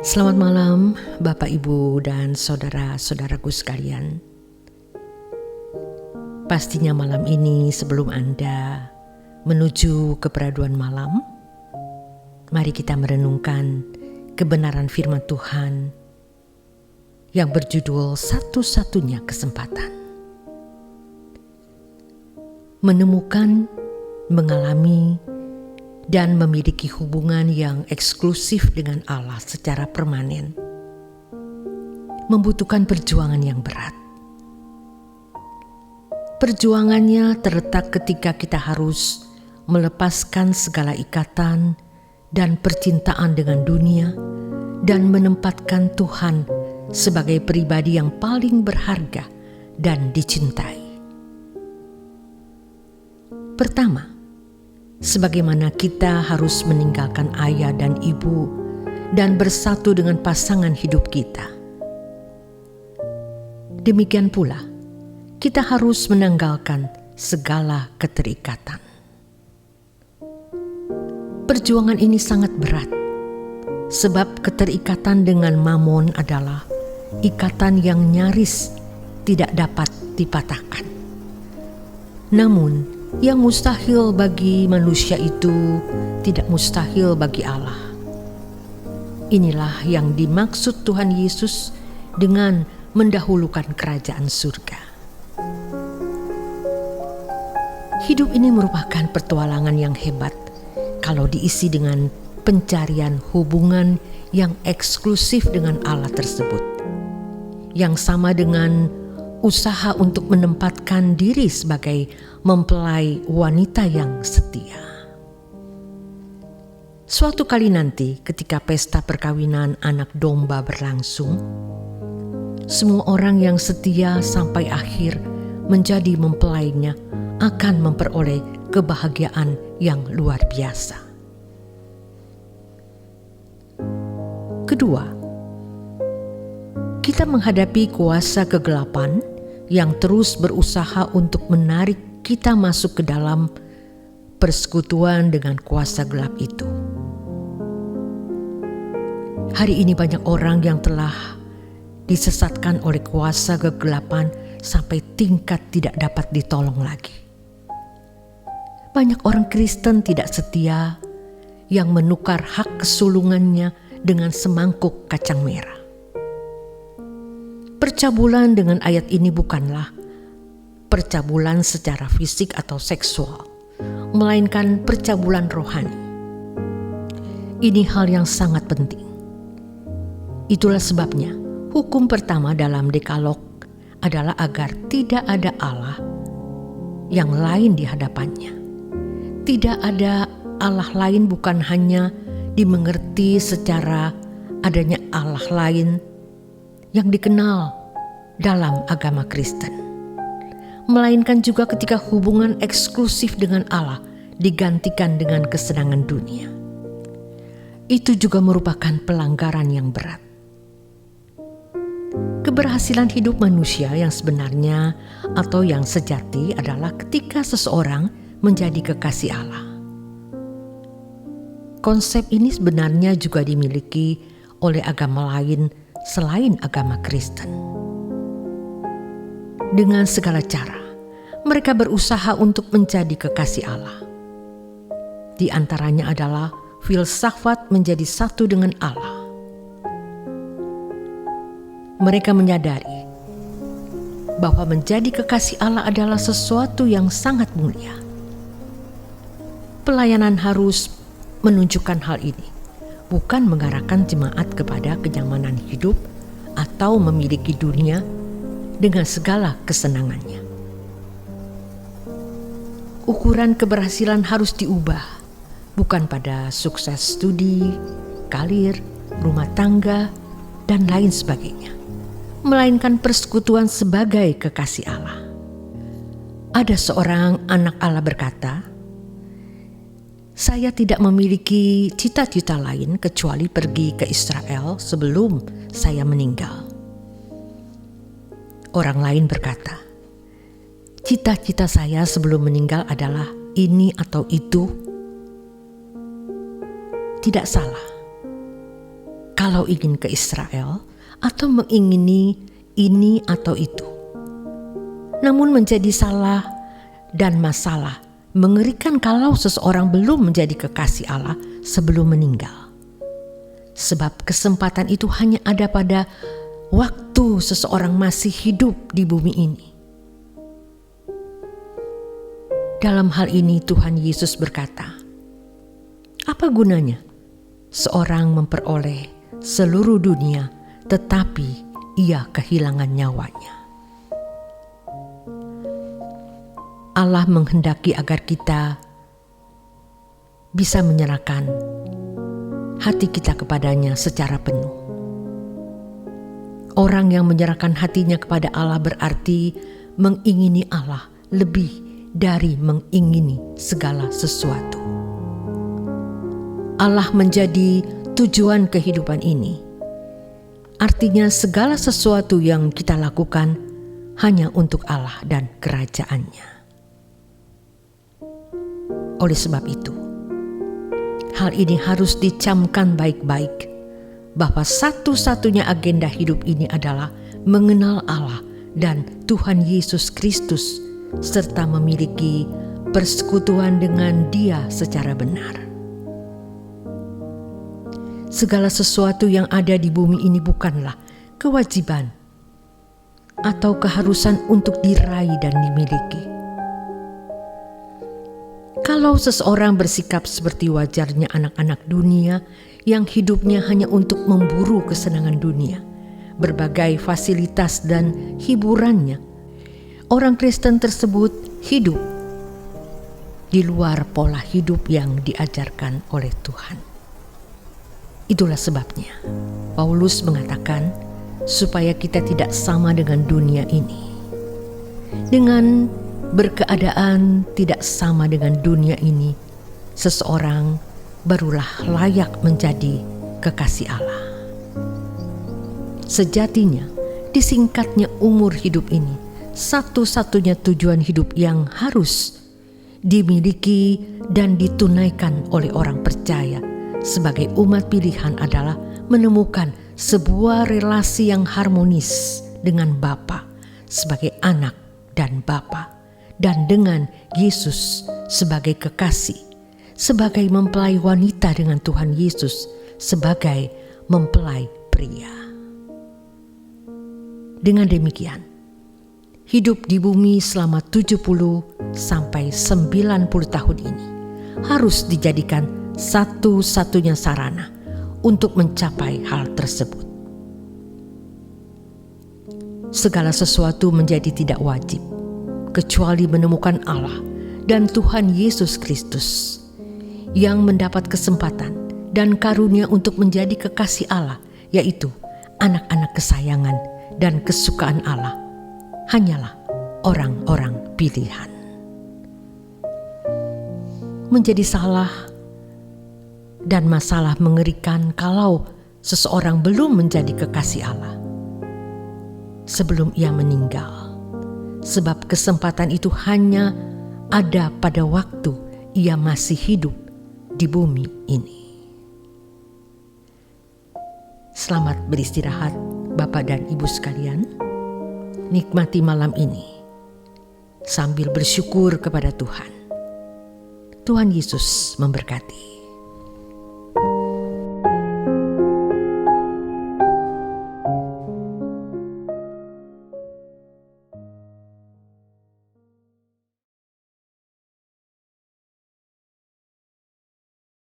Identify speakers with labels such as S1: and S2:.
S1: Selamat malam Bapak, Ibu, dan saudara-saudaraku sekalian. Pastinya malam ini sebelum Anda menuju ke peraduan malam, mari kita merenungkan kebenaran firman Tuhan yang berjudul Satu-satunya Kesempatan. Menemukan, mengalami, dan memiliki hubungan yang eksklusif dengan Allah secara permanen membutuhkan perjuangan yang berat. Perjuangannya terletak ketika kita harus melepaskan segala ikatan dan percintaan dengan dunia dan menempatkan Tuhan sebagai pribadi yang paling berharga dan dicintai. Pertama, sebagaimana kita harus meninggalkan ayah dan ibu dan bersatu dengan pasangan hidup kita. Demikian pula, kita harus menanggalkan segala keterikatan. Perjuangan ini sangat berat, sebab keterikatan dengan mamon adalah ikatan yang nyaris tidak dapat dipatahkan. Namun, yang mustahil bagi manusia itu tidak mustahil bagi Allah. Inilah yang dimaksud Tuhan Yesus dengan mendahulukan kerajaan surga. Hidup ini merupakan petualangan yang hebat kalau diisi dengan pencarian hubungan yang eksklusif dengan Allah tersebut, yang sama dengan usaha untuk menempatkan diri sebagai mempelai wanita yang setia. Suatu kali nanti ketika pesta perkawinan anak domba berlangsung, semua orang yang setia sampai akhir menjadi mempelainya akan memperoleh kebahagiaan yang luar biasa. Kedua, kita menghadapi kuasa kegelapan yang terus berusaha untuk menarik kita masuk ke dalam persekutuan dengan kuasa gelap itu. Hari ini banyak orang yang telah disesatkan oleh kuasa kegelapan sampai tingkat tidak dapat ditolong lagi. Banyak orang Kristen tidak setia yang menukar hak kesulungannya dengan semangkuk kacang merah. Percabulan dengan ayat ini bukanlah percabulan secara fisik atau seksual, melainkan percabulan rohani. Ini hal yang sangat penting. Itulah sebabnya hukum pertama dalam Dekalog adalah agar tidak ada Allah yang lain di hadapannya. Tidak ada Allah lain bukan hanya dimengerti secara adanya Allah lain yang dikenal dalam agama Kristen, melainkan juga ketika hubungan eksklusif dengan Allah digantikan dengan kesenangan dunia. Itu juga merupakan pelanggaran yang berat. Keberhasilan hidup manusia yang sebenarnya atau yang sejati adalah ketika seseorang menjadi kekasih Allah. Konsep ini sebenarnya juga dimiliki oleh agama lain selain agama Kristen. Dengan segala cara, mereka berusaha untuk menjadi kekasih Allah. Di antaranya adalah filsafat menjadi satu dengan Allah. Mereka menyadari bahwa menjadi kekasih Allah adalah sesuatu yang sangat mulia. Pelayanan harus menunjukkan hal ini, bukan mengarahkan jemaat kepada kenyamanan hidup atau memiliki dunia dengan segala kesenangannya. Ukuran keberhasilan harus diubah, bukan pada sukses studi, karir, rumah tangga, dan lain sebagainya, melainkan persekutuan sebagai kekasih Allah. Ada seorang anak Allah berkata, "Saya tidak memiliki cita-cita lain kecuali pergi ke Israel sebelum saya meninggal." Orang lain berkata, "Cita-cita saya sebelum meninggal adalah ini atau itu." Tidak salah. kalau ingin ke Israel atau mengingini ini atau itu. Namun menjadi salah dan masalah mengerikan kalau seseorang belum menjadi kekasih Allah sebelum meninggal. Sebab kesempatan itu hanya ada pada waktu seseorang masih hidup di bumi ini. Dalam hal ini Tuhan Yesus berkata, apa gunanya seorang memperoleh seluruh dunia tetapi ia kehilangan nyawanya? Allah menghendaki agar kita bisa menyerahkan hati kita kepadanya secara penuh. Orang yang menyerahkan hatinya kepada Allah berarti mengingini Allah lebih dari mengingini segala sesuatu. Allah menjadi tujuan kehidupan ini. Artinya segala sesuatu yang kita lakukan hanya untuk Allah dan kerajaan-Nya. Oleh sebab itu, hal ini harus dicamkan baik-baik bahwa satu-satunya agenda hidup ini adalah mengenal Allah dan Tuhan Yesus Kristus serta memiliki persekutuan dengan Dia secara benar. Segala sesuatu yang ada di bumi ini bukanlah kewajiban atau keharusan untuk diraih dan dimiliki. Kalau seseorang bersikap seperti wajarnya anak-anak dunia yang hidupnya hanya untuk memburu kesenangan dunia, berbagai fasilitas dan hiburannya, orang Kristen tersebut hidup di luar pola hidup yang diajarkan oleh Tuhan. Itulah sebabnya Paulus mengatakan supaya kita tidak sama dengan dunia ini. Dengan berkeadaan tidak sama dengan dunia ini, seseorang barulah layak menjadi kekasih Allah. Sejatinya, disingkatnya umur hidup ini, satu-satunya tujuan hidup yang harus dimiliki dan ditunaikan oleh orang percaya sebagai umat pilihan adalah menemukan sebuah relasi yang harmonis dengan Bapa sebagai anak dan Bapa, dan dengan Yesus sebagai kekasih, sebagai mempelai wanita dengan Tuhan Yesus sebagai mempelai pria. Dengan demikian, hidup di bumi selama 70 sampai 90 tahun ini harus dijadikan satu-satunya sarana untuk mencapai hal tersebut. Segala sesuatu menjadi tidak wajib kecuali menemukan Allah dan Tuhan Yesus Kristus yang mendapat kesempatan dan karunia untuk menjadi kekasih Allah, yaitu anak-anak kesayangan dan kesukaan Allah, hanyalah orang-orang pilihan. Menjadi salah dan masalah mengerikan kalau seseorang belum menjadi kekasih Allah sebelum ia meninggal, sebab kesempatan itu hanya ada pada waktu ia masih hidup di bumi ini. Selamat beristirahat Bapak dan Ibu sekalian. Nikmati malam ini sambil bersyukur kepada Tuhan. Tuhan Yesus memberkati.